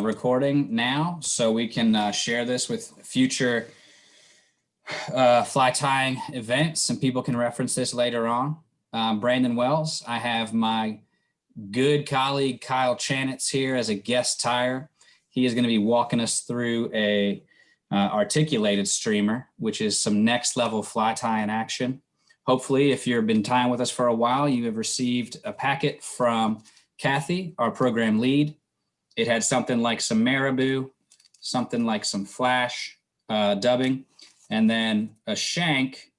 recording now so we can share this with future fly tying events and people can reference this later on. Brandon Wells, I have my good colleague Kyle Chanitz here as a guest tyer. He is going to be walking us through a articulated streamer, which is some next level fly tying action. Hopefully, if you've been tying with us for a while, you have received a packet from Kathy, our program lead. It had something like some marabou, something like some flash dubbing, and then a shank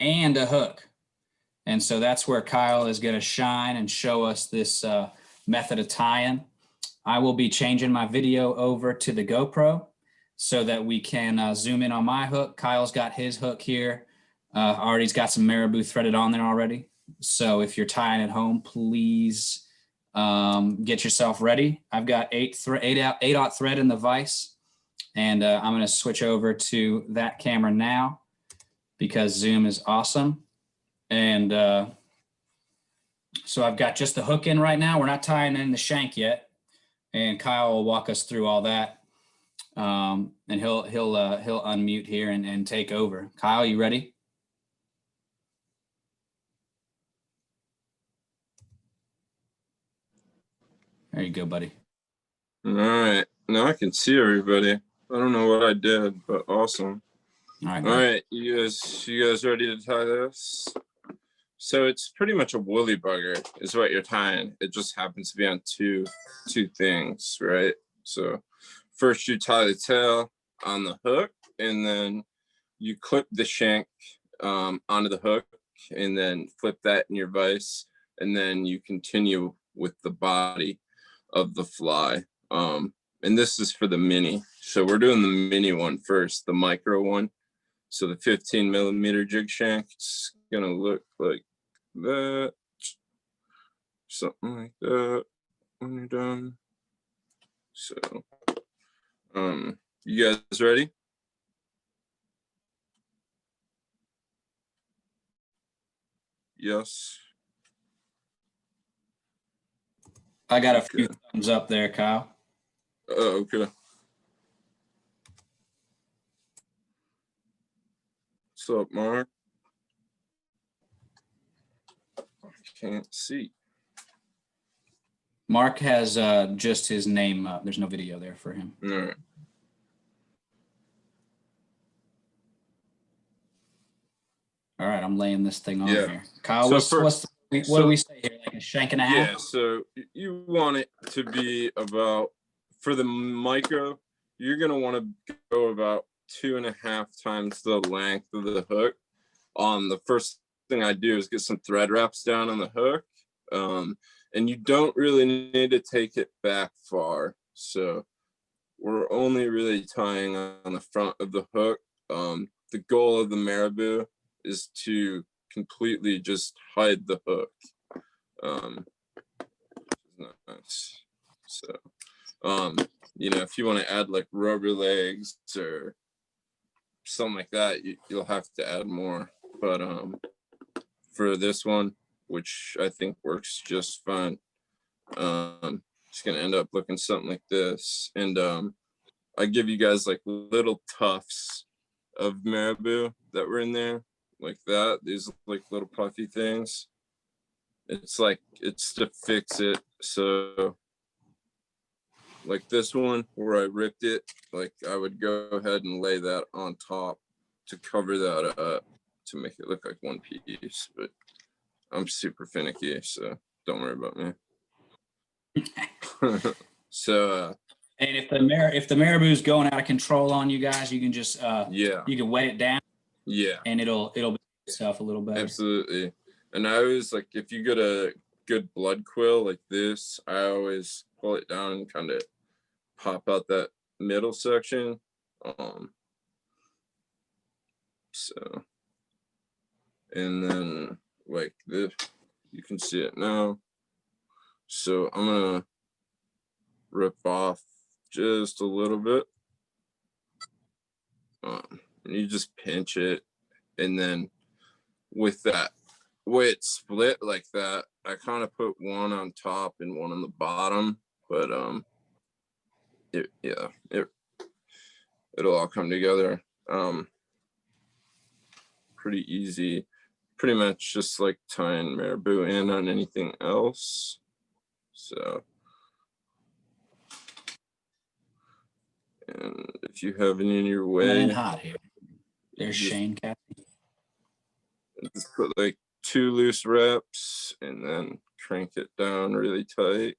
and a hook. And so that's where Kyle is going to shine and show us this method of tying. I will be changing my video over to the GoPro so that we can zoom in on my hook. Kyle's got his hook here. Already's got some marabou threaded on there already. So if you're tying at home, please get yourself ready. I've got 8/0 thread in the vise, and I'm going to switch over to that camera now because Zoom is awesome. And so I've got just the hook in right now. We're not tying in the shank yet, and Kyle will walk us through all that. And he'll unmute here and take over. Kyle, you ready? There you go, buddy. All right. Now I can see everybody. I don't know what I did, but awesome. All right. You guys ready to tie this? So it's pretty much a woolly bugger is what you're tying. It just happens to be on two things, right? So first you tie the tail on the hook, and then you clip the shank onto the hook, and then flip that in your vise, and then you continue with the body of the fly. And this is for the mini. So we're doing the mini one first, the micro one. So the 15 millimeter jig shank, it's gonna look like that, something like that when you're done. So you guys ready? Yes. I got a few thumbs up there, Kyle. Oh, okay. What's up, Mark? I can't see. Mark has just his name up. There's no video there for him. All right. All right, I'm laying this thing on here. Kyle, So what do we say here? Like a shank and a half? Yeah, so you want it to be about, for the micro, you're going to want to go about 2.5 times the length of the hook. The first thing I do is get some thread wraps down on the hook. And you don't really need to take it back far. So we're only really tying on the front of the hook. The goal of the marabou is to completely just hide the hook. Nice. So, if you want to add like rubber legs or something like that, you'll have to add more. But for this one, which I think works just fine, it's gonna end up looking something like this. And I give you guys like little tufts of marabou that were in there, like that. These like little puffy things. It's to fix it. So like this one where I ripped it, like I would go ahead and lay that on top to cover that up to make it look like one piece. But I'm super finicky, so don't worry about me. So and if the marabou's going out of control on you guys, you can just you can wet it down. Yeah. And it'll be itself a little better. Absolutely. And I always, like, if you get a good blood quill like this, I always pull it down and kind of pop out that middle section. So, and then like this, you can see it now. So I'm gonna rip off just a little bit. And you just pinch it, and then with that way it's split like that, I kind of put one on top and one on the bottom, but it'll all come together. Pretty easy, pretty much just like tying marabou in on anything else. So, and if you have any in your way, hot here. There's Shane, Kathy. Just put like 2 loose reps and then crank it down really tight.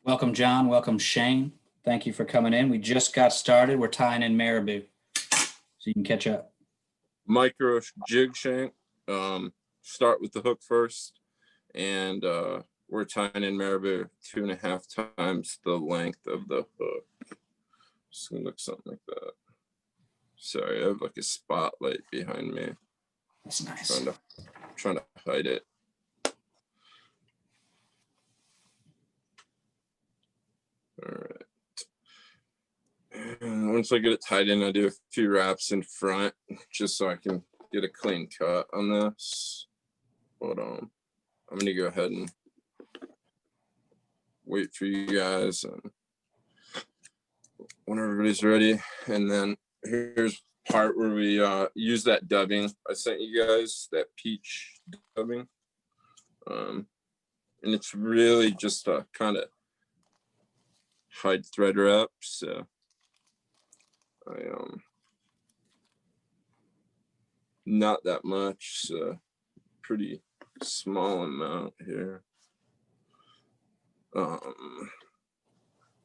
Welcome, John. Welcome, Shane. Thank you for coming in. We just got started. We're tying in marabou, so you can catch up. Micro jig shank. Start with the hook first, and we're tying in marabou 2.5 times the length of the hook. It's gonna look something like that. Sorry, I have like a spotlight behind me. That's nice. Trying to hide it. All right. And once I get it tied in, I do a few wraps in front just so I can get a clean cut on this. But I'm gonna go ahead and wait for you guys and when everybody's ready. And then here's part where we use that dubbing. I sent you guys that peach dubbing. And it's really just a kind of hide thread wrap. So I not that much, so pretty small amount here. And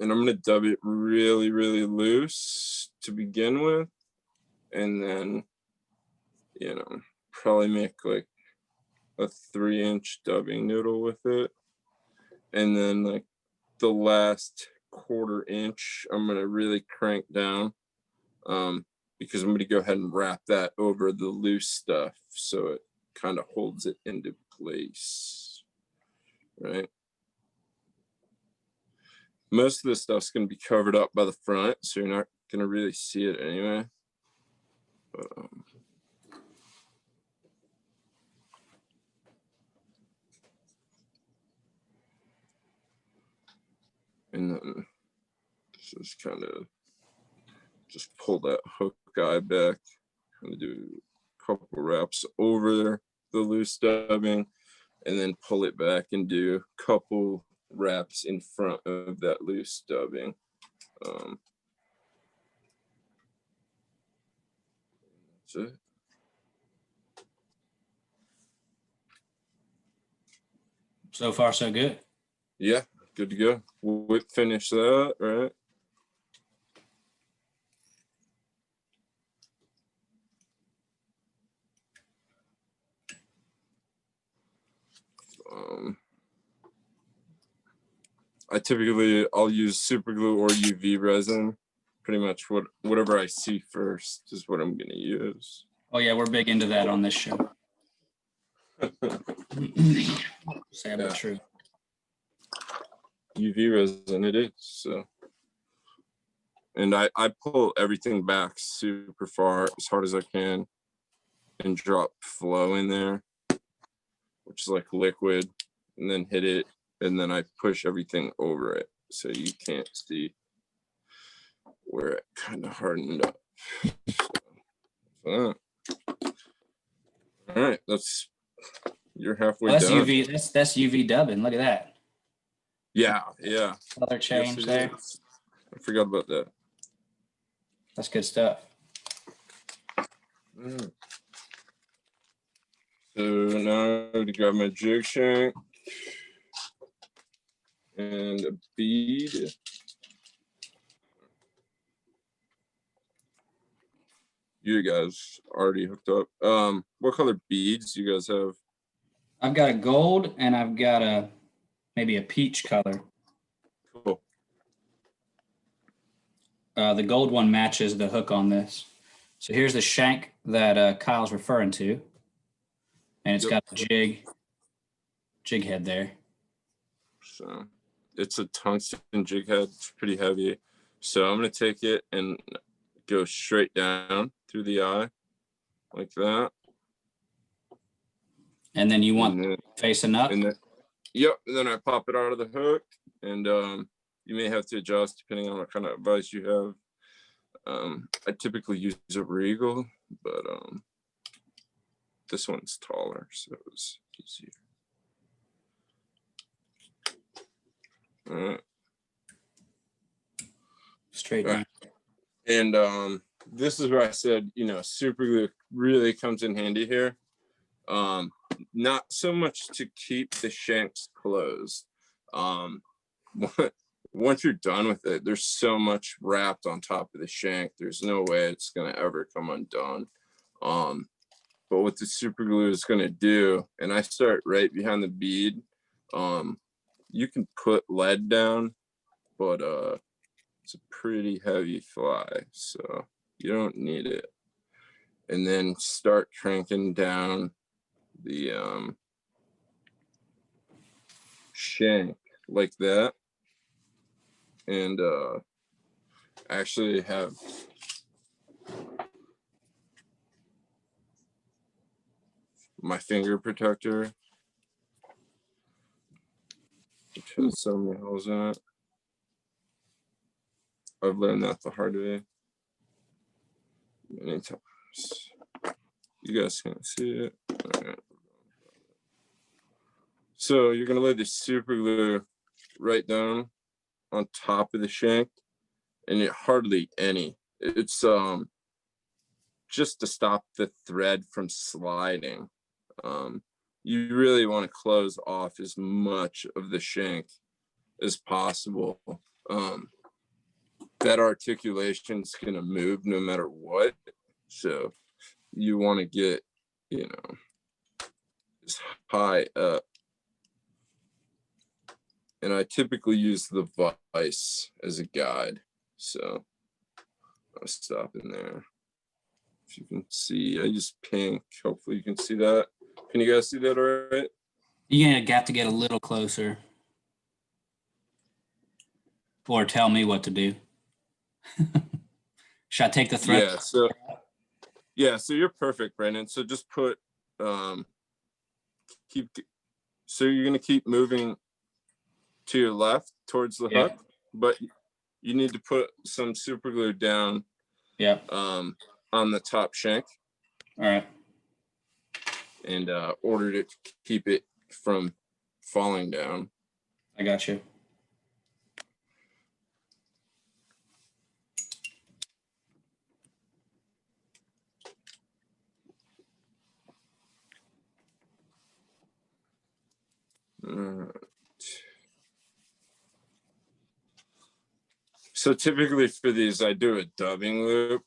I'm gonna dub it really, really loose to begin with, and then probably make like a 3-inch dubbing noodle with it, and then like the last 1/4 inch I'm gonna really crank down, because I'm going to go ahead and wrap that over the loose stuff so it kind of holds it into place, right? Most of this stuff's going to be covered up by the front, so you're not going to really see it anyway. But, and then just kind of just pull that hook eye back, kind of do a couple wraps over the loose dubbing, and then pull it back and do a couple wraps in front of that loose dubbing. That's it. So far, so good. Yeah, good to go. We'll finish that, right? I'll use super glue or UV resin. Pretty much whatever I see first is what I'm gonna use. Oh yeah, we're big into that on this show. Sad but true. UV resin it is. So, and I pull everything back super far as hard as I can, and drop flow in there, which is like liquid, and then hit it, and then I push everything over it so you can't see where it kind of hardened up. So, all right, you're halfway that's done. UV. That's UV dubbing. Look at that. Yeah. Color change there. I forgot about that. That's good stuff. So now I'm gonna grab my jig shank and a bead. You guys already hooked up. What color beads do you guys have? I've got a gold and I've got maybe a peach color. Cool. The gold one matches the hook on this. So here's the shank that Kyle's referring to, and it's got a jig head there. So it's a tungsten jig head. It's pretty heavy. So I'm gonna take it and go straight down through the eye like that. And then you want facing up? Yep, and then I pop it out of the hook, and you may have to adjust depending on what kind of vise you have. I typically use a Regal, but this one's taller, so it's easier. All right. Straight All down. right. And this is where I said, super glue really comes in handy here. Not so much to keep the shanks closed. Once you're done with it, there's so much wrapped on top of the shank. There's no way it's gonna ever come undone. But what the super glue is gonna do, and I start right behind the bead. You can put lead down, but it's a pretty heavy fly, so you don't need it. And then start cranking down the shank like that, and actually have my finger protector, which has so many holes in it. I've learned that the hard way many times. You guys can't see it. All right. So you're gonna lay the super glue right down on top of the shank, and it hardly any. It's just to stop the thread from sliding. You really want to close off as much of the shank as possible. That articulation's gonna move no matter what, so you want to get, as high up. And I typically use the vise as a guide, so I'll stop in there. If you can see, I use pink. Hopefully you can see that. Can you guys see that all right? You're gonna have to get a little closer. Or tell me what to do. Should I take the thread? So you're perfect, Brandon. So just put so you're gonna keep moving to your left towards the hook, but you need to put some super glue down on the top shank. All right. And order to keep it from falling down. I got you. So typically for these, I do a dubbing loop.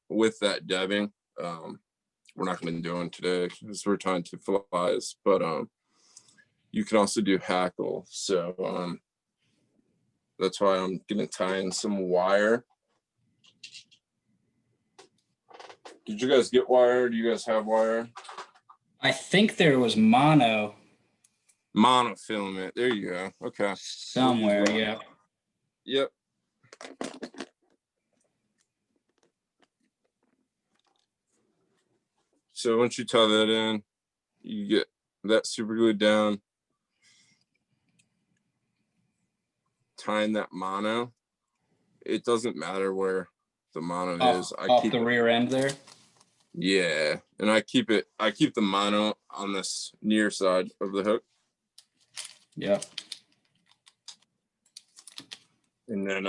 With that dubbing, we're not going to do one today because we're tying to flies, but you can also do hackle. So that's why I'm going to tie in some wire. Did you guys get wire? Do you guys have wire? I think there was monofilament. There you go. Okay. Somewhere, yeah. Yep. So once you tie that in, you get that super glue down, tying that mono. It doesn't matter where the mono is. I keep the rear end there. Yeah, and I keep the mono on this near side of the hook. Yep. And then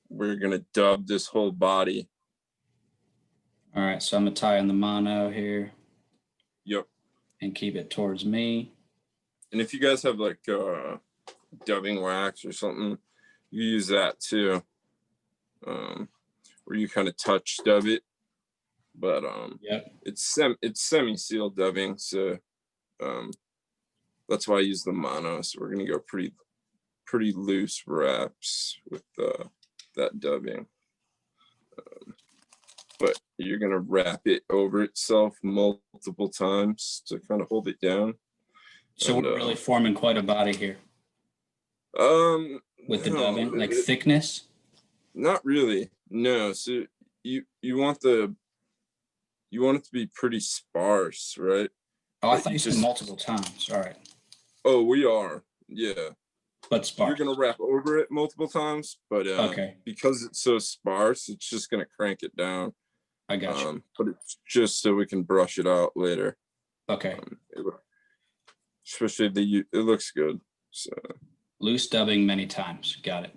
we're gonna dub this whole body. All right, so I'm gonna tie in the mono here. Yep. And keep it towards me. And if you guys have like dubbing wax or something, you use that too. Where you kind of touch dub it, but it's semi-sealed dubbing, so that's why I use the mono. So we're gonna go pretty loose wraps with that dubbing, but you're gonna wrap it over itself multiple times to kind of hold it down. So we're really forming quite a body here. With the dubbing, like thickness? Not really. No. So you want it to be pretty sparse, right? Oh, I But thought you said multiple times. All right. Oh, we are. Yeah. But sparse. You're gonna wrap over it multiple times, but Okay. because it's so sparse, it's just gonna crank it down. I got you. But it's just so we can brush it out later. Okay. Especially it looks good. So loose dubbing many times. Got it.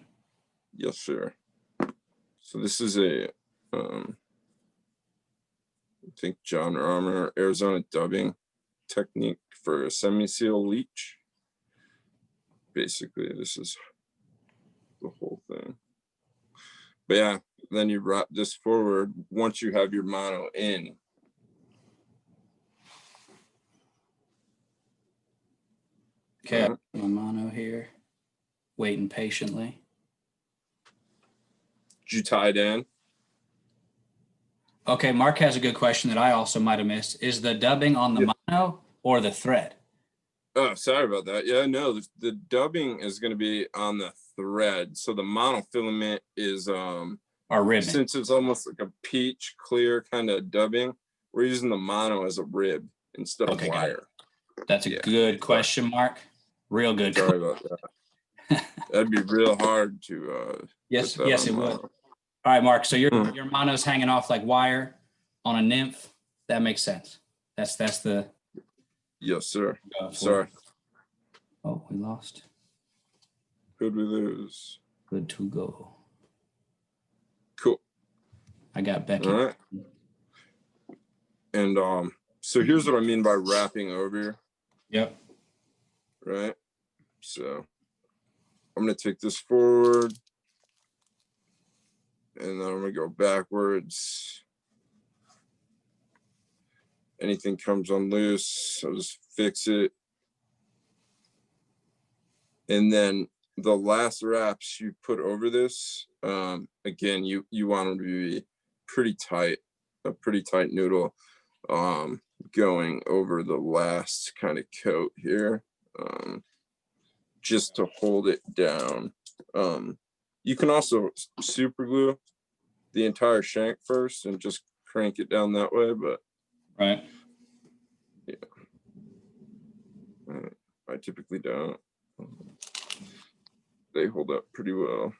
Yes, sir. So this is a I think John Rahmer Arizona dubbing technique for a semi-seal leach. Basically, this is the whole thing. But yeah, then you wrap this forward once you have your mono in. Okay, I got my mono here, waiting patiently. Did you tie it in? Okay, Mark has a good question that I also might have missed. Is the dubbing on the mono or the thread? Oh, sorry about that. Yeah, no, the dubbing is going to be on the thread. So the monofilament is our ribbon. Since it's almost like a peach clear kind of dubbing, we're using the mono as a rib instead of wire. That's a good question, Mark. Real good. Sorry about that. That'd be real hard to yes, it would. All right, Mark. So your mono's hanging off like wire on a nymph. That makes sense. That's the. Yes, sir. Sorry. Oh, we lost. Could we lose? Good to go. Cool. I got Becky. All right. And so here's what I mean by wrapping over. Yep. Right. So I'm going to take this forward. And then I'm going to go backwards. Anything comes on loose, I'll just fix it. And then the last wraps you put over this, again, you want them to be pretty tight, a pretty tight noodle, going over the last kind of coat here, just to hold it down. You can also super glue the entire shank first and just crank it down that way, but right. Yeah. I typically don't. They hold up pretty well.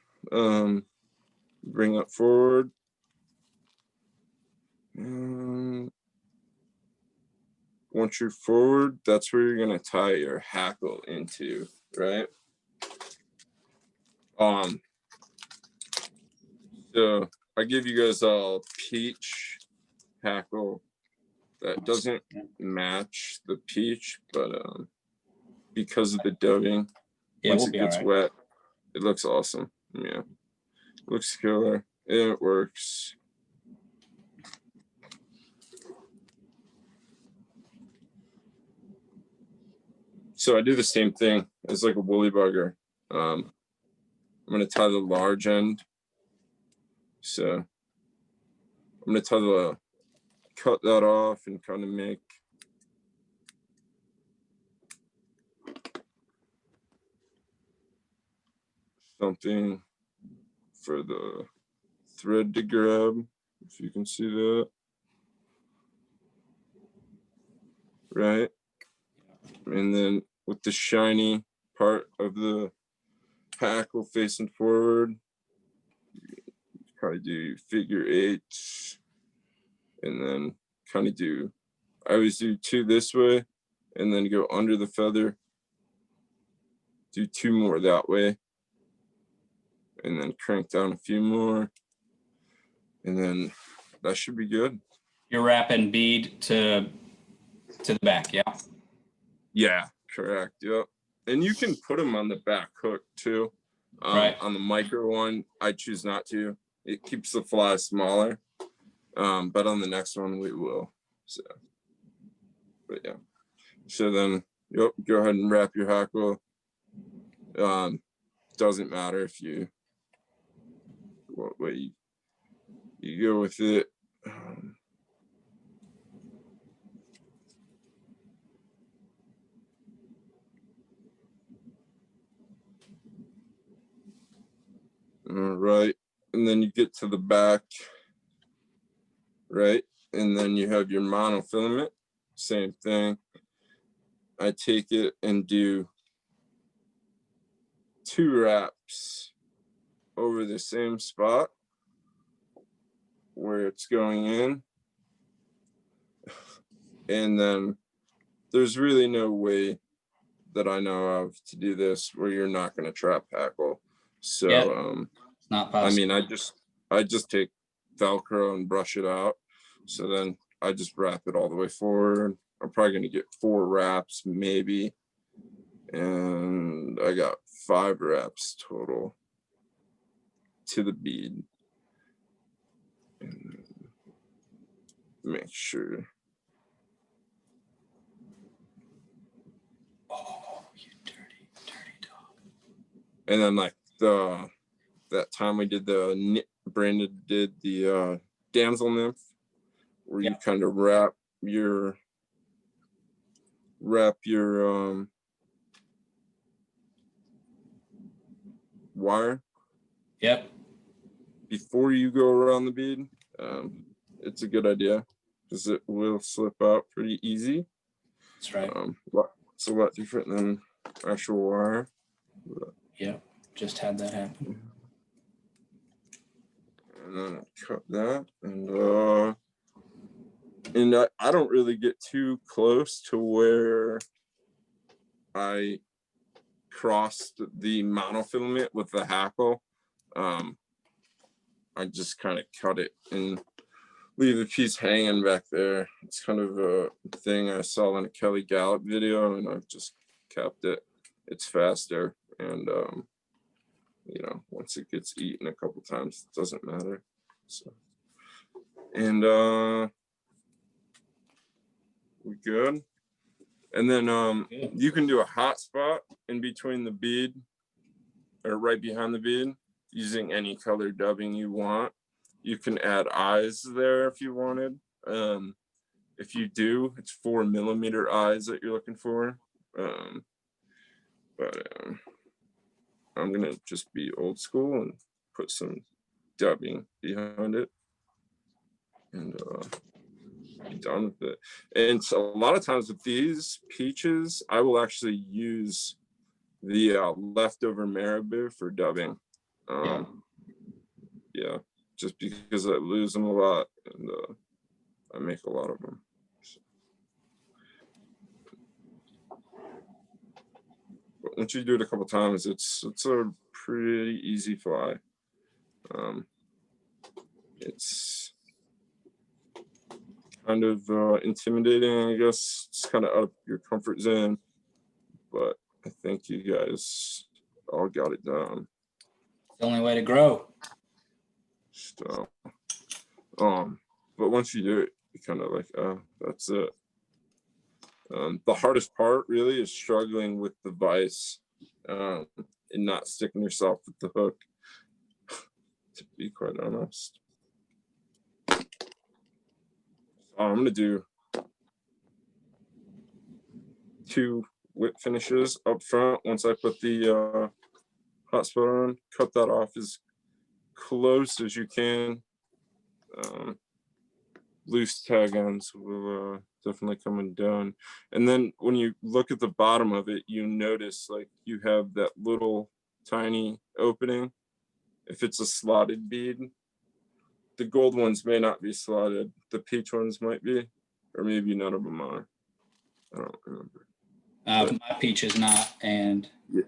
Bring that forward. And once you're forward, that's where you're gonna tie your hackle into, right? So I give you guys a peach hackle that doesn't match the peach, but because of the dubbing, once it gets wet, it looks awesome. Yeah, looks killer. It works. So I do the same thing as like a woolly bugger. I'm gonna tie the large end. So I'm gonna cut that off and kind of make something for the thread to grab, if you can see that. Right? And then with the shiny part of the hackle facing forward, kind of do figure eights, and then kind of I always do 2 this way, and then go under the feather, do 2 more that way, and then crank down a few more, and then that should be good. You're wrapping bead to the back, yeah? Yeah, correct, yep. And you can put them on the back hook too. Right. On the micro one, I choose not to. It keeps the fly smaller. But on the next one, we will. So, but yeah. So then, yep, go ahead and wrap your hackle. Doesn't matter what way you go with it. All right, and then you get to the back, right? And then you have your monofilament, same thing. I take it and do 2 wraps over the same spot where it's going in. And then there's really no way that I know of to do this where you're not going to trap hackle. So, Yep. It's not possible. I mean, I just take Velcro and brush it out. So then I just wrap it all the way forward. I'm probably going to get 4 wraps maybe. And I got 5 wraps total to the bead. And make sure. Oh, you dirty, dirty dog. And then like that time we did Brandon did the damsel nymph, where you kind of wrap your wire. Yep. Before you go around the bead. It's a good idea because it will slip out pretty easy. That's right. It's a lot different than actual wire. Yep. Just had that happen. And then cut that, and I don't really get too close to where I crossed the monofilament with the hackle. I just kind of cut it and leave the piece hanging back there. It's kind of a thing I saw in a Kelly Gallup video, and I've just kept it. It's faster, and you know, once it gets eaten a couple times, it doesn't matter. So, and we good. And then you can do a hot spot in between the bead, or right behind the bead, using any color dubbing you want. You can add eyes there if you wanted. If you do, it's 4mm eyes that you're looking for. But I'm gonna just be old school and put some dubbing behind it, and be done with it. And so a lot of times with these peaches, I will actually use the leftover marabou for dubbing. Yeah, just because I lose them a lot, and I make a lot of them. So. But once you do it a couple times, it's a pretty easy fly. It's kind of intimidating, I guess. It's kind of out of your comfort zone, but I think you guys all got it done. It's the only way to grow. So, but once you do it, you kind of like, that's it. The hardest part really is struggling with the vise and not sticking yourself with the hook, to be quite honest. So I'm going to do 2 whip finishes up front. Once I put the hot spot on, cut that off as close as you can. Loose tag ends will definitely come undone. And then when you look at the bottom of it, you notice like you have that little tiny opening. If it's a slotted bead, the gold ones may not be slotted. The peach ones might be, or maybe none of them are. I don't remember. My peach is not, and yeah,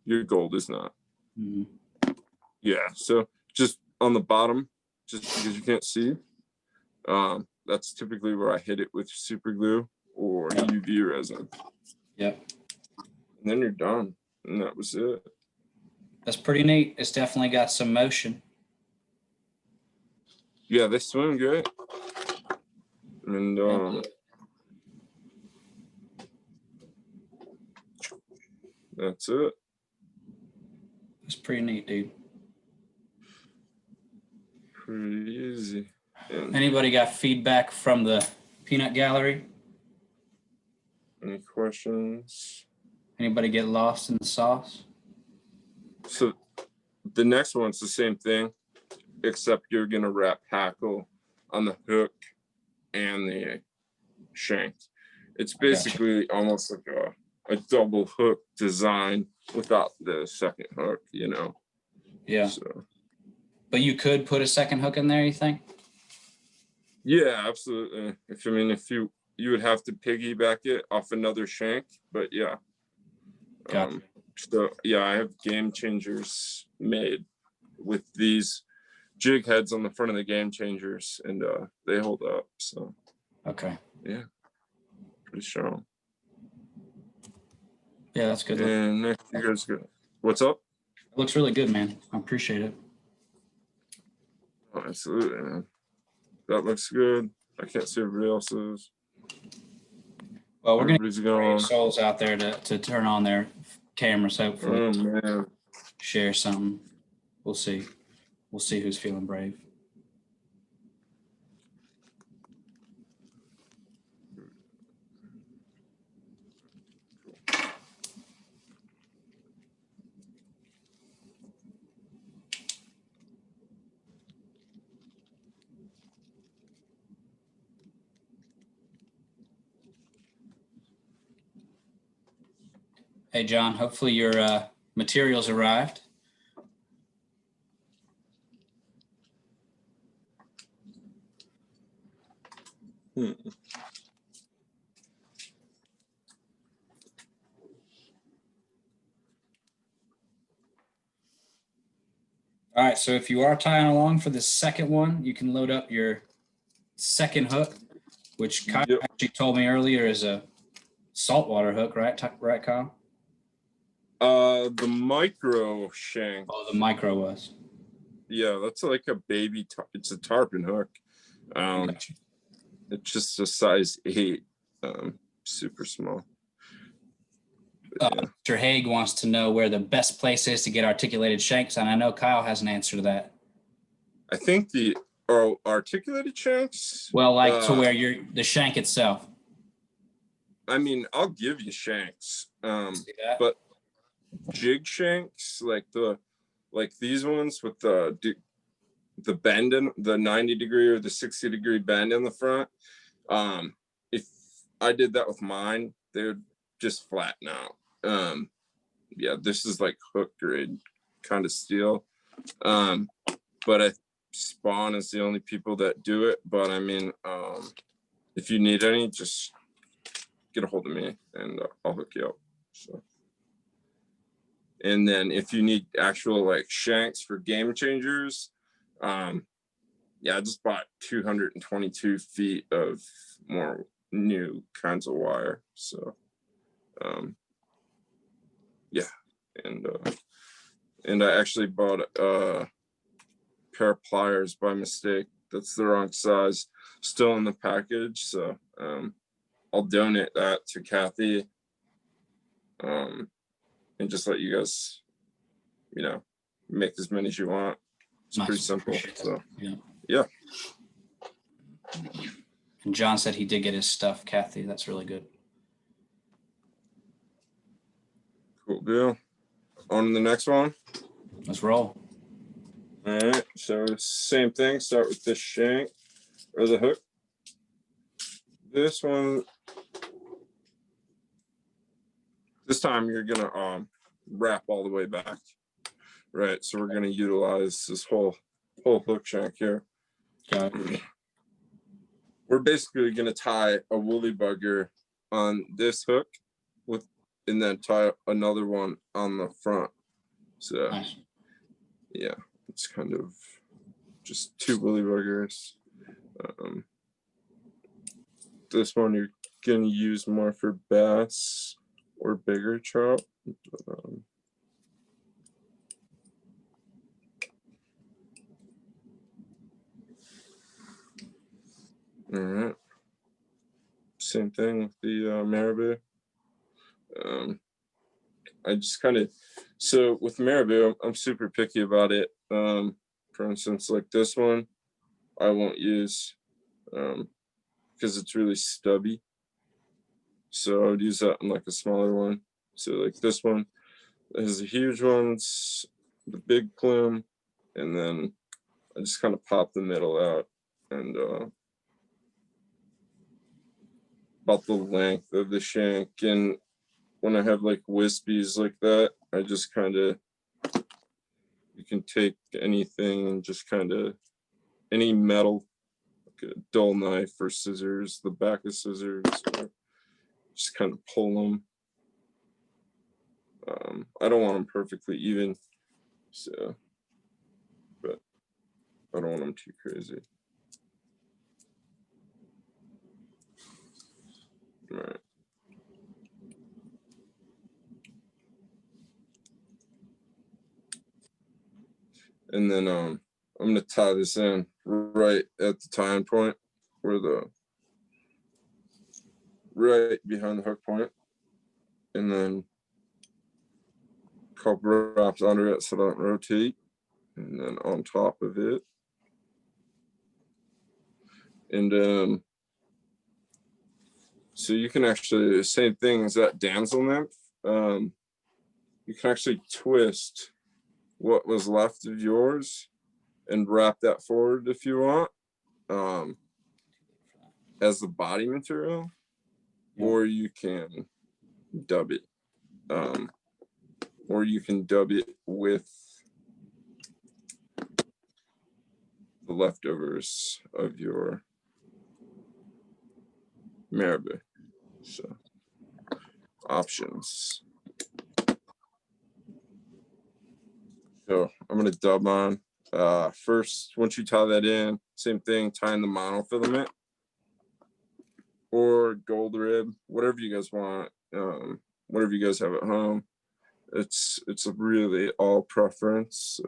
your gold is not. Mm-hmm. Yeah, so just on the bottom, just because you can't see, that's typically where I hit it with super glue or UV resin. Yep. And then you're done, and that was it. That's pretty neat. It's definitely got some motion. Yeah, they swim good. And that's it. It's pretty neat, dude. Pretty easy. And anybody got feedback from the peanut gallery? Any questions? Anybody get lost in the sauce? So the next one's the same thing, except you're gonna wrap hackle on the hook and the shank. It's basically almost like a double hook design without the second hook, you know? Yeah. So, but you could put a second hook in there, you think? yeah, absolutely. If you would have to piggyback it off another shank, but yeah. Gotcha. So yeah, I have game changers made with these jig heads on the front of the game changers, and they hold up. So okay. Yeah, pretty strong. Yeah, that's good. And next, you guys go. What's up? It looks really good, man. I appreciate it. Oh, absolutely, man. That looks good. I can't see everybody else's. Well, we're Everybody's gonna going. souls out there to turn on their cameras, hopefully. Oh man. Share something. We'll see. We'll see who's feeling brave. Hey, John, hopefully your materials arrived. All right, so if you are tying along for the second one, you can load up your second hook, which Kyle actually told me earlier is a saltwater hook, right? Right, Kyle? The micro shank. Oh, the micro was. Yeah, that's like a baby. It's a tarpon hook. Gotcha. It's just a size 8, super small. Mr. Haig wants to know where the best place is to get articulated shanks, and I know Kyle has an answer to that. I think the articulated shanks. Well, like to where the shank itself. I mean, I'll give you shanks, but jig shanks like these ones with the bend in the 90-degree or the 60-degree bend in the front. If I did that with mine, they would just flatten out. Yeah, this is like hook grade kind of steel. But Spawn is the only people that do it. But I mean, if you need any, just get a hold of me and I'll hook you up. So. And then if you need actual like shanks for game changers, yeah, I just bought 222 feet of more new kinds of wire. So, yeah, and I actually bought a pair of pliers by mistake. That's the wrong size, still in the package. So, I'll donate that to Kathy, and just let you guys, make as many as you want. It's pretty simple. So, yeah. And John said he did get his stuff, Kathy. That's really good. Cool deal. On to the next one. Let's roll. All right. So same thing. Start with this shank or the hook. This one. This time you're gonna wrap all the way back. Right. So we're gonna utilize this whole hook shank here. Got it. We're basically going to tie a woolly bugger on this hook and then tie another one on the front. So, nice. Yeah, it's kind of just 2 woolly buggers. This one you're going to use more for bass or bigger trout. All right. Same thing with the marabou. I just kind of, so with marabou, I'm super picky about it. For instance, like this one, I won't use because it's really stubby. So I would use that on like a smaller one. So like this one has the huge ones, the big plume, and then I just kind of pop the middle out and about the length of the shank. And when I have like wispies like that, I just kind of, you can take anything and just kind of, any metal, like a dull knife or scissors, the back of scissors, just kind of pull them. I don't want them perfectly even, so, but I don't want them too crazy. All right. And then I'm going to tie this in right at the tying point, where right behind the hook point, and then a couple wraps under it so I don't rotate, and then on top of it. And so you can actually, same thing as that damsel nymph, you can actually twist what was left of yours and wrap that forward if you want, as the body material, or you can dub it, or you can dub it with the leftovers of your marabou. So options. So I'm going to dub on. First, once you tie that in, same thing, tying the monofilament or gold rib, whatever you guys want, whatever you guys have at home. It's really all preference.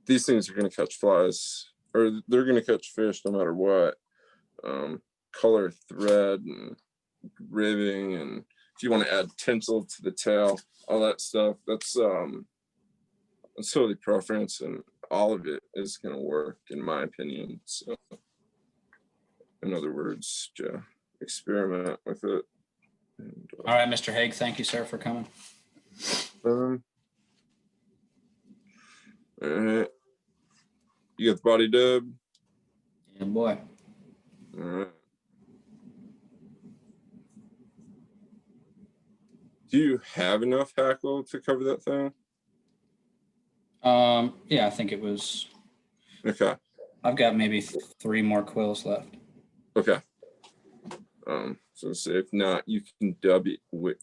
These things are going to catch flies, or they're going to catch fish no matter what. Color thread and ribbing, and if you want to add tinsel to the tail, all that stuff, that's totally preference, and all of it is going to work in my opinion. So in other words, experiment with it. And, all right, Mr. Haig, thank you, sir, for coming. All right, you got the body dub? Yeah, boy. All right. Do you have enough hackle to cover that thing? Yeah, I think it was. Okay. I've got maybe 3 more quills left. Okay. So say if not, you can dub it with,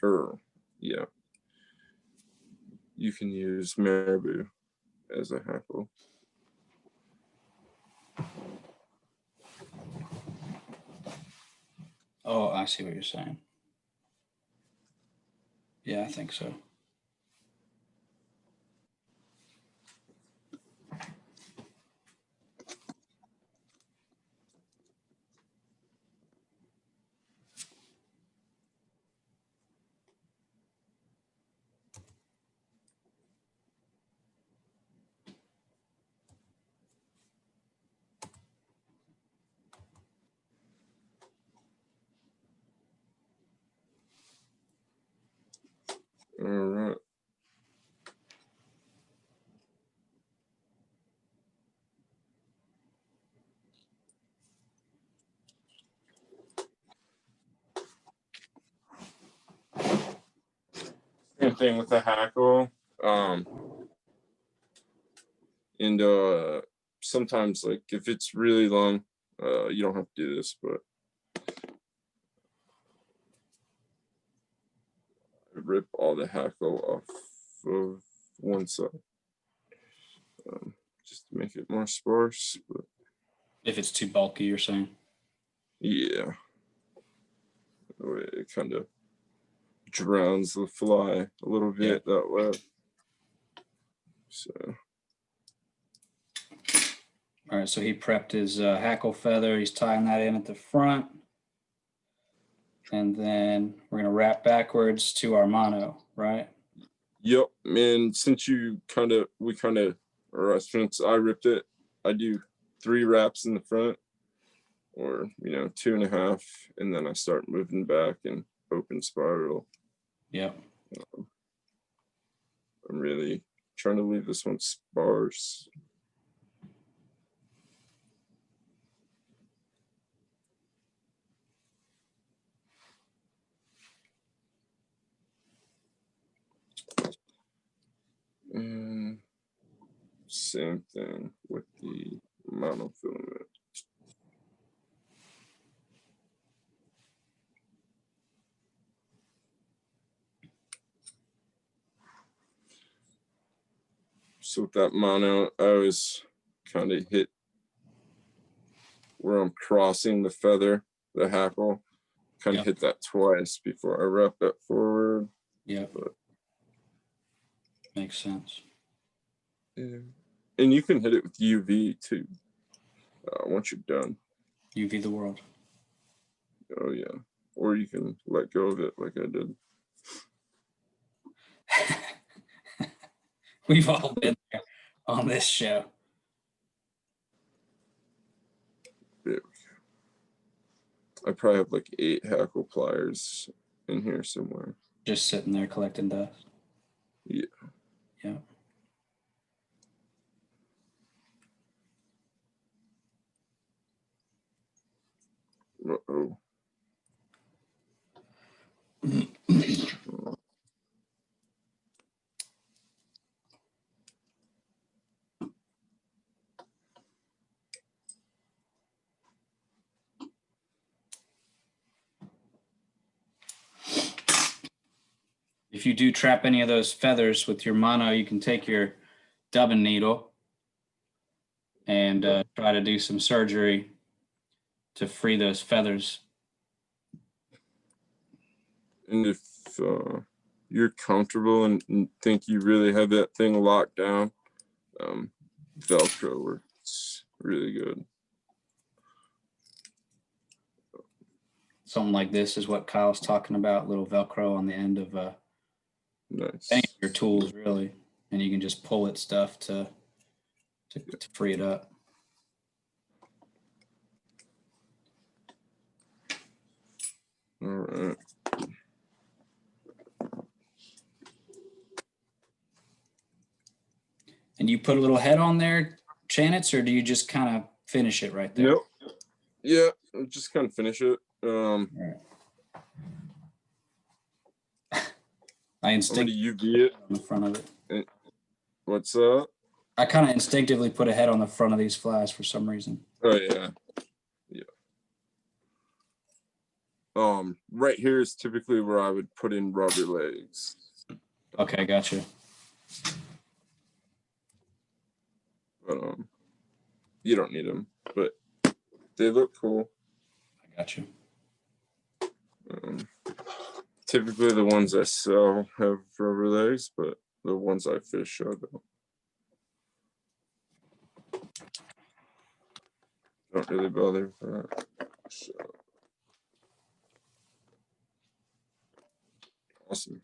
yeah, you can use marabou as a hackle. Oh, I see what you're saying. Yeah, I think so. All right. Same thing with the hackle. And sometimes, like if it's really long, you don't have to do this, but I rip all the hackle off of one side, just to make it more sparse. But if it's too bulky, you're saying? Yeah, it kind of drowns the fly a little bit that way. So. All right, so he prepped his hackle feather. He's tying that in at the front. And then we're going to wrap backwards to our mono, right? Yep, man, since since I ripped it, I do 3 wraps in the front, or 2.5, and then I start moving back and open spiral. Yep. I'm really trying to leave this one sparse. same thing with the monofilament. So with that mono, I always kind of hit where I'm crossing the feather, the hackle, kind of hit that twice before I wrap that forward. Yeah. Makes sense. Yeah. And you can hit it with UV too. Once you're done. UV the world. Oh yeah. Or you can let go of it like I did. We've all been there on this show. There we go. I probably have like 8 hackle pliers in here somewhere. Just sitting there collecting dust. Yeah. Yeah. Uh-oh. If you do trap any of those feathers with your mono, you can take your dubbing needle and try to do some surgery to free those feathers. And if you're comfortable and think you really have that thing locked down, Velcro works really good. Something like this is what Kyle's talking about, little Velcro on the end of Nice. any of your tools, really. And you can just pull at stuff to free it up. All right. And you put a little head on there, Chanitz, or do you just kind of finish it right there? Nope. Yeah, just kind of finish it. Right. I I'm gonna instinctively UV it on the front of it. What's that? I kind of instinctively put a head on the front of these flies for some reason. Oh yeah. Yeah. Right here is typically where I would put in rubber legs. Okay, gotcha. But you don't need them, but they look cool. I got you. Typically the ones I sell have rubber legs, but the ones I fish I don't really bother with that. So awesome.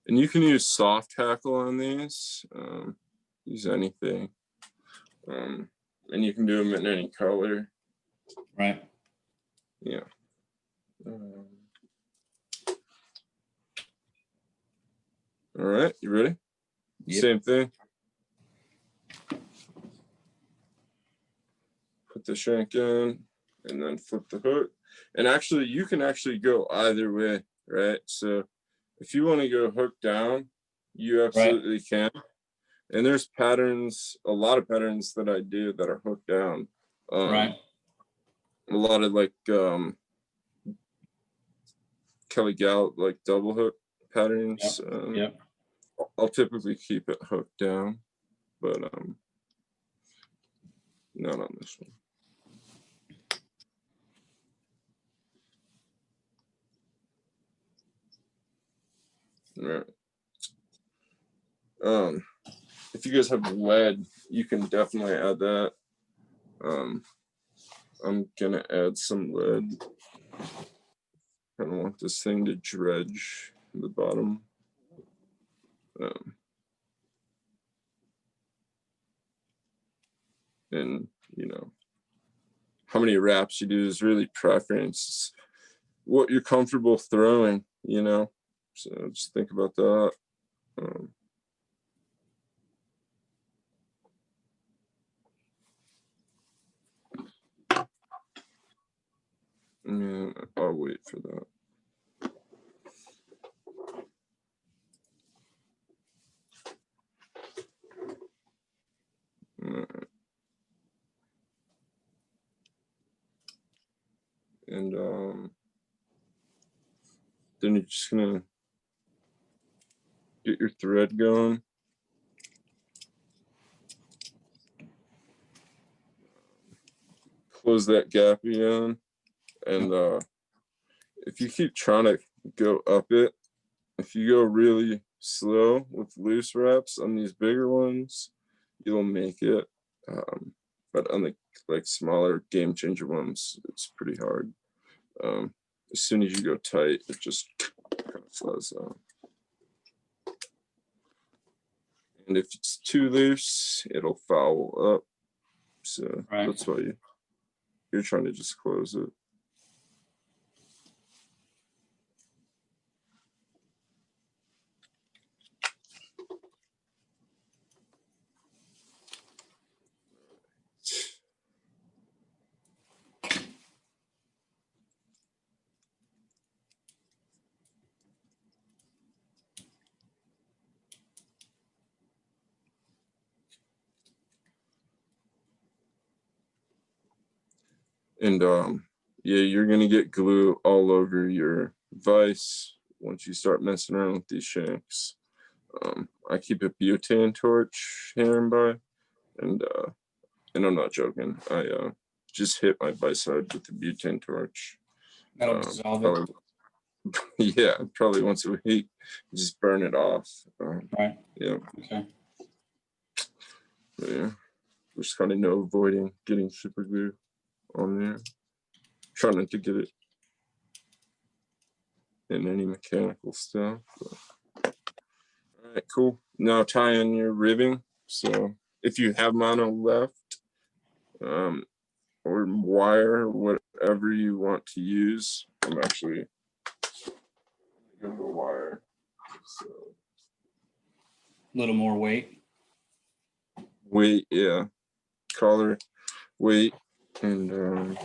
And you can use soft hackle on these. Use anything. And you can do them in any color. Right. Yeah. All right, you ready? Yep. Same thing. Put the shank in and then flip the hook. And actually, you can actually go either way, right? So if you want to go hook down, you absolutely can. And there's patterns, a lot of patterns that I do that are hooked down. Right. A lot of like Kelly Gallup, like double hook patterns. Yep. I'll typically keep it hooked down, but not on this one. All right. If you guys have lead, you can definitely add that. I'm gonna add some lead. I don't want this thing to dredge the bottom. And you know, how many wraps you do is really preference. What you're comfortable throwing, you know. So just think about that. And I'll wait for that. and then you're just gonna get your thread going. Close that gap again, and if you keep trying to go up it, if you go really slow with loose wraps on these bigger ones, you'll make it. But on the like smaller game changer ones, it's pretty hard. As soon as you go tight, it just kind of flies out. And if it's too loose, it'll foul up. So that's why you're trying to just close it. And yeah, you're gonna get glue all over your vise once you start messing around with these shanks. I keep a butane torch here and by, and I'm not joking. I just hit my vise side with the butane torch. That'll dissolve it. Yeah, probably once a week. Just burn it off. Right. Yeah. Okay. But yeah, just kind of avoiding getting super glue on there. Try not to get it in any mechanical stuff. But. All right, cool. Now tie in your ribbing. So if you have mono left, or wire, whatever you want to use, I'm actually going to go wire. So a little more weight. Weight, yeah. Collar, weight, and I'm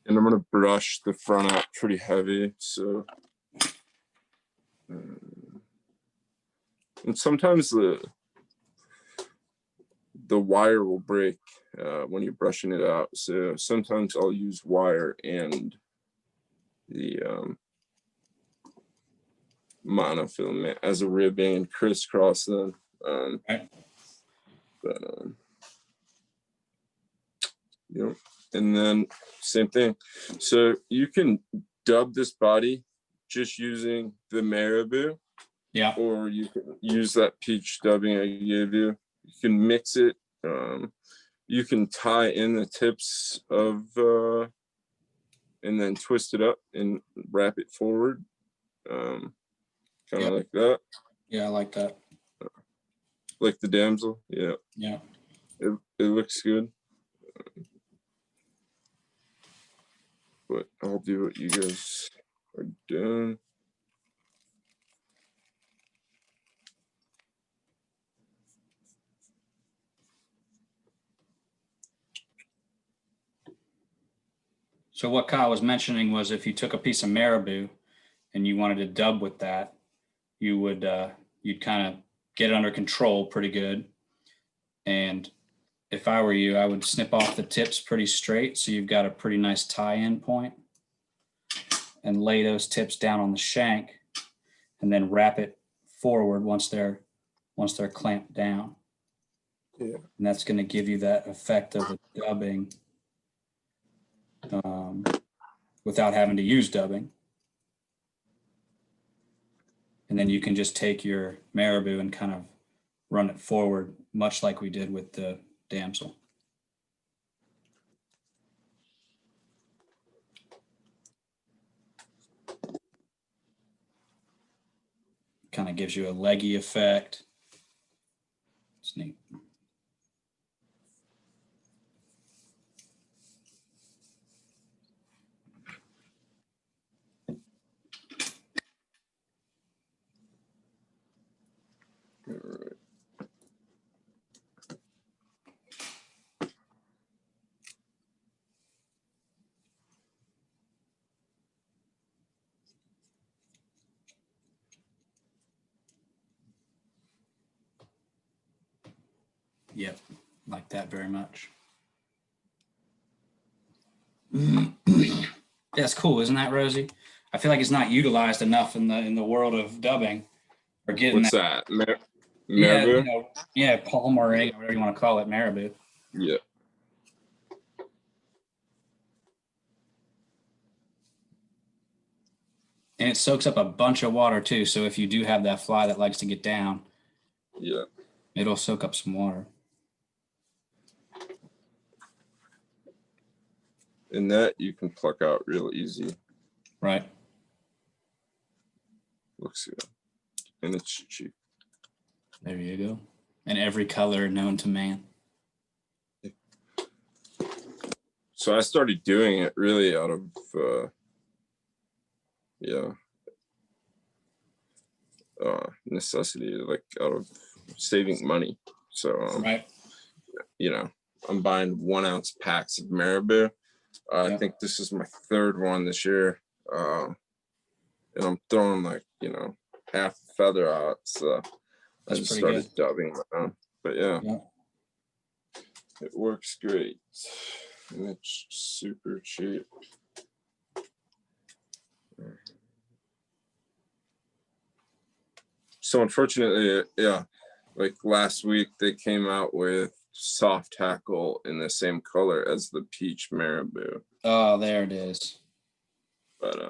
gonna brush the front out pretty heavy. So, and sometimes the wire will break when you're brushing it out. So sometimes I'll use wire and the monofilament as a ribbing and crisscross them. Right. But and then same thing. So you can dub this body just using the marabou. Yeah. Or you can use that peach dubbing I gave you. You can mix it. You can tie in the tips of and then twist it up and wrap it forward. Kind of like that. Yeah, I like that. Like the damsel. Yeah. Yeah. It looks good. But I'll do what you guys are doing. So what Kyle was mentioning was if you took a piece of marabou and you wanted to dub with that, you would you'd kind of get it under control pretty good. And if I were you, I would snip off the tips pretty straight so you've got a pretty nice tie-in point, and lay those tips down on the shank, and then wrap it forward once they're clamped down. Yeah. And that's going to give you that effect of the dubbing without having to use dubbing. And then you can just take your marabou and kind of run it forward, much like we did with the damsel. Kind of gives you a leggy effect. It's neat. All right. Yep, like that very much. That's cool, isn't that, Rosie? I feel like it's not utilized enough in the world of dubbing or getting What's that. that? Yeah, Marabou? palmering, or whatever you want to call it, marabou. Yeah. And it soaks up a bunch of water too. So if you do have that fly that likes to get down, Yeah. it'll soak up some water. And that you can pluck out real easy. Right. Looks good. And it's cheap. There you go. And every color known to man. So I started doing it really out of, necessity, like out of saving money. So, Right. you know, I'm buying 1 ounce packs of marabou. I think this is my 3rd one this year. And I'm throwing like, half a feather out. So I just started dubbing them. But yeah, it works great. And it's super cheap. So unfortunately, like last week they came out with soft hackle in the same color as the peach marabou. Oh, there it is. But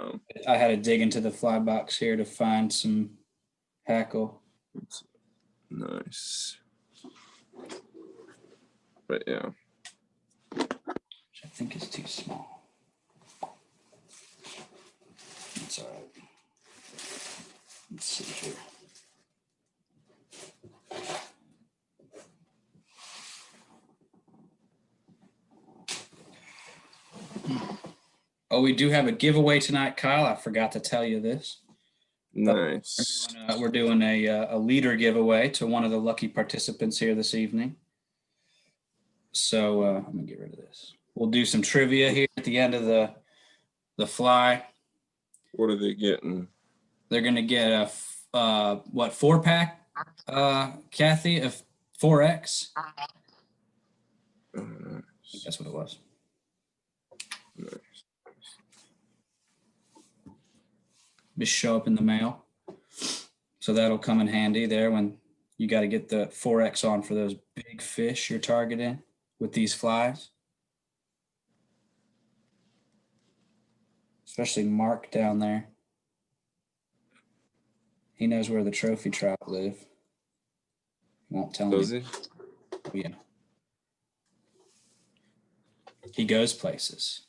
I had to dig into the fly box here to find some hackle. Nice. But yeah. Which I think is too small. That's all right. Let's see here. Oh, we do have a giveaway tonight, Kyle. I forgot to tell you this. Nice. We're doing a leader giveaway to one of the lucky participants here this evening. So I'm gonna get rid of this. We'll do some trivia here at the end of the fly. What are they getting? They're gonna get a 4-pack, Kathy, of 4X. I think that's what it was. Nice. Just show up in the mail. So that'll come in handy there when you got to get the 4X on for those big fish you're targeting with these flies. Especially Mark down there. He knows where the trophy trout live. He won't tell me. Does he? Yeah. He goes places.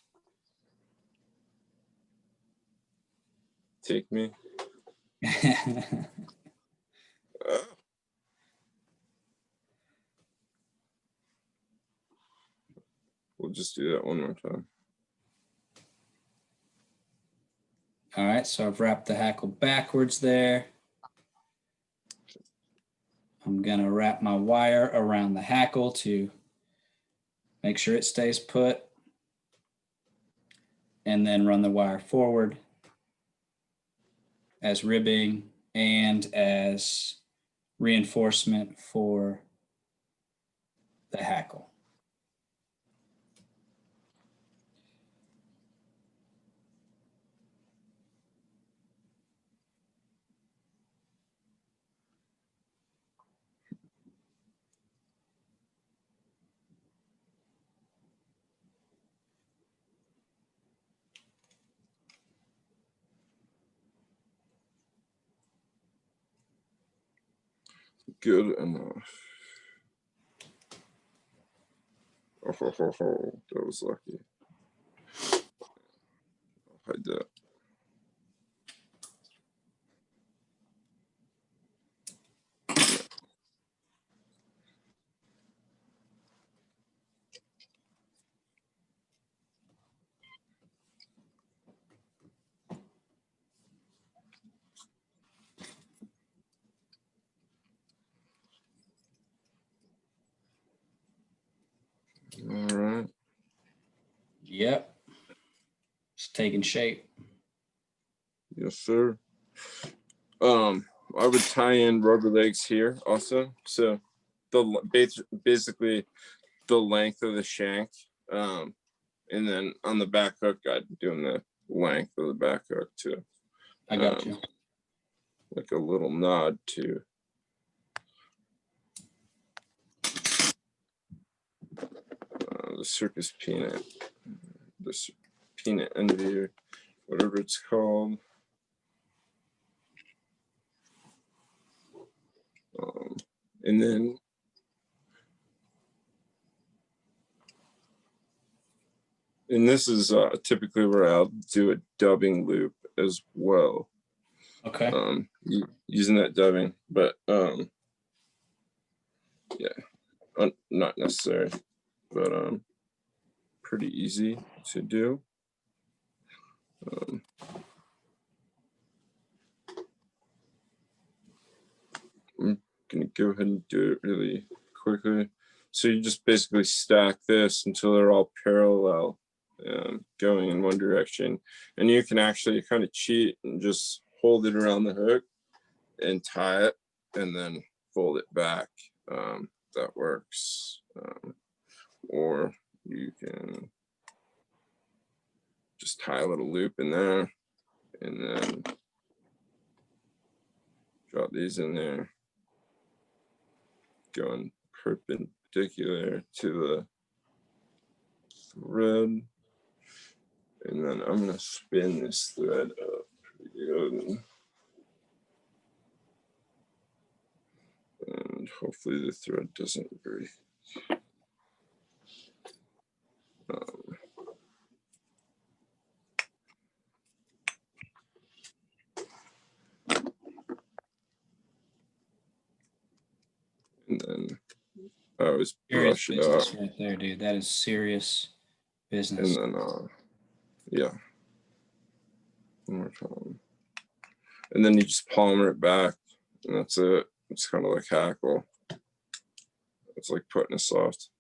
Take me. We'll just do that one more time. All right, so I've wrapped the hackle backwards there. I'm gonna wrap my wire around the hackle to make sure it stays put, and then run the wire forward as ribbing and as reinforcement for the hackle. Good enough. Oh, that was lucky. I'll hide that. All right. Yep. It's taking shape. Yes, sir. I would tie in rubber legs here also. So basically the length of the shank. And then on the back hook, I'm doing the length of the back hook too. I got you. Like a little nod to the circus peanut, this peanut envy, whatever it's called. And then this is typically where I'll do a dubbing loop as well. Okay. Using that dubbing, but yeah, not necessary, but pretty easy to do. I'm gonna go ahead and do it really quickly. So you just basically stack this until they're all parallel, going in one direction, and you can actually kind of cheat and just hold it around the hook and tie it and then fold it back. That works. Or you can just tie a little loop in there and then drop these in there, going perpendicular to the thread. And then I'm gonna spin this thread up pretty good. And hopefully the thread doesn't break. And then I always Serious brush it business up. right there, dude. That is serious business. And then, yeah. One more time. And then you just palmer it back, and that's it. It's kind of like hackle. It's like putting a soft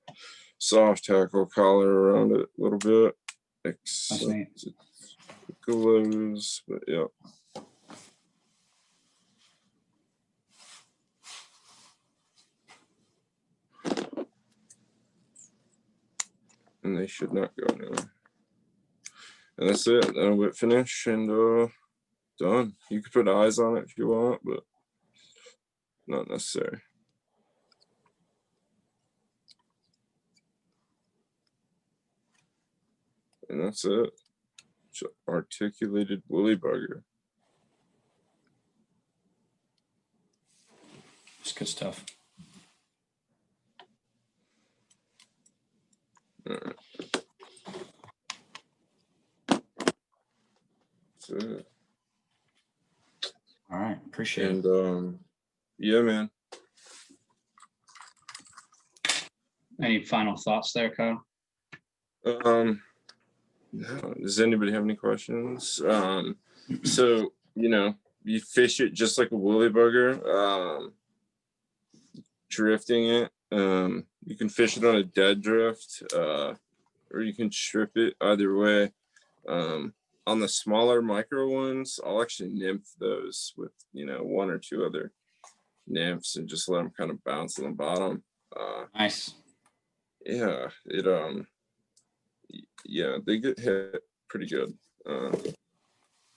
hackle collar around it a little bit. Except it glows, but yeah. And they should not go anywhere. And that's it. Then we're finished and done. You can put eyes on it if you want, but not necessary. And that's it. It's an articulated woolly bugger. It's good stuff. All right. That's it. All right, appreciate it. And yeah, man. Any final thoughts there, Kyle? No. Does anybody have any questions? So you fish it just like a woolly bugger, drifting it. You can fish it on a dead drift, or you can strip it. Either way. On the smaller micro ones, I'll actually nymph those with one or two other nymphs and just let them kind of bounce on the bottom. Nice. Yeah, yeah, they get hit pretty good.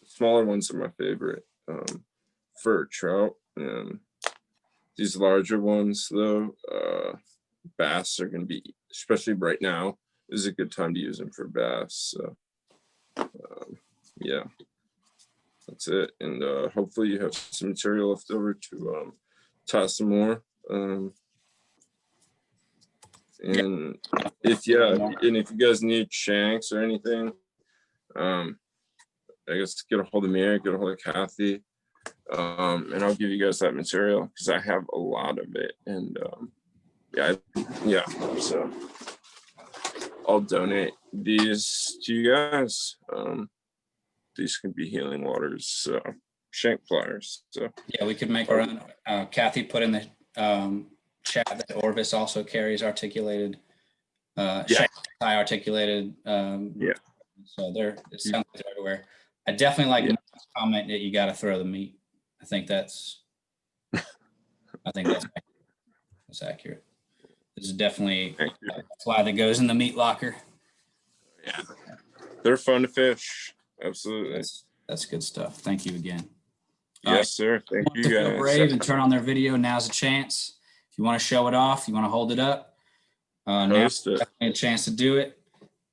Smaller ones are my favorite for trout. And these larger ones, though, bass are going to be, especially right now, is a good time to use them for bass. So, yeah, that's it. And hopefully you have some material left over to tie some more. And if you guys need shanks or anything, I guess get a hold of me or get a hold of Kathy, and I'll give you guys that material because I have a lot of it. And yeah, so I'll donate these to you guys. These can be healing waters, shank pliers. So yeah, we could make our own. Kathy put in the chat that Orvis also carries articulated, shank tie articulated. Yeah. So it sounds like they're everywhere. I definitely like the comment that you got to throw the meat. I think that's That's accurate. This is definitely Thank you. a fly that goes in the meat locker. Yeah, they're fun to fish. Absolutely. That's good stuff. Thank you again. Yes, sir. Thank you, To feel guys. brave and turn on their video, now's a chance. If you want to show it off, you want to hold it up, now's definitely a chance to do it.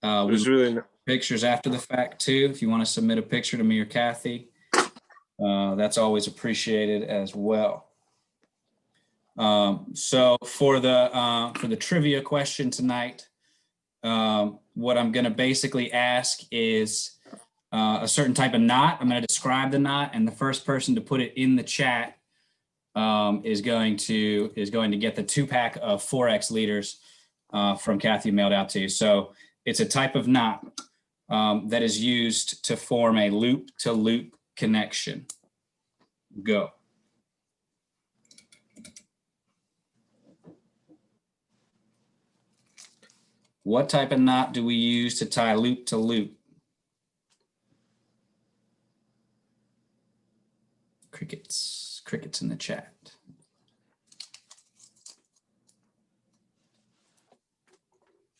There's really pictures after the fact too. If you want to submit a picture to me or Kathy, that's always appreciated as well. So for the trivia question tonight, what I'm going to basically ask is a certain type of knot. I'm going to describe the knot, and the first person to put it in the chat is going to get the 2-pack of 4X leaders from Kathy mailed out to you. So it's a type of knot that is used to form a loop-to-loop connection. Go. What type of knot do we use to tie loop to loop? Crickets in the chat.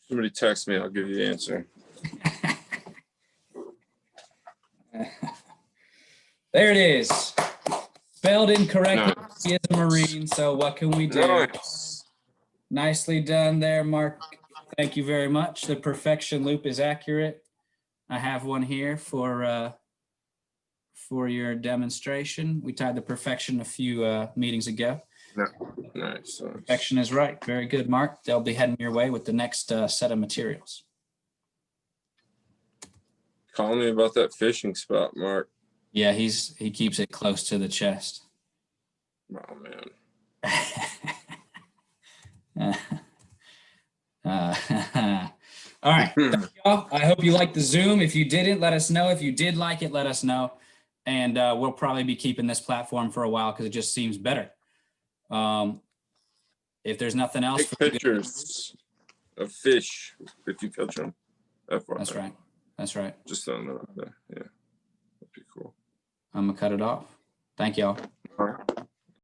Somebody text me, I'll give you the answer. There it is. Spelled incorrectly. Nice. He is a Marine, so what can we do? Nice. Nicely done there, Mark. Thank you very much. The perfection loop is accurate. I have one here for your demonstration. We tied the perfection a few meetings ago. No. Nice. Perfection is right. Very good, Mark. They'll be heading your way with the next set of materials. Call me about that fishing spot, Mark. Yeah, he keeps it close to the chest. Oh, man. All right. Thank y'all. I hope you liked the Zoom. If you didn't, let us know. If you did like it, let us know. And we'll probably be keeping this platform for a while because it just seems better. If there's nothing else, take pictures of fish if you catch them. That's right. That's right. Just don't know. Yeah, that'd be cool. I'm gonna cut it off. Thank y'all. All right.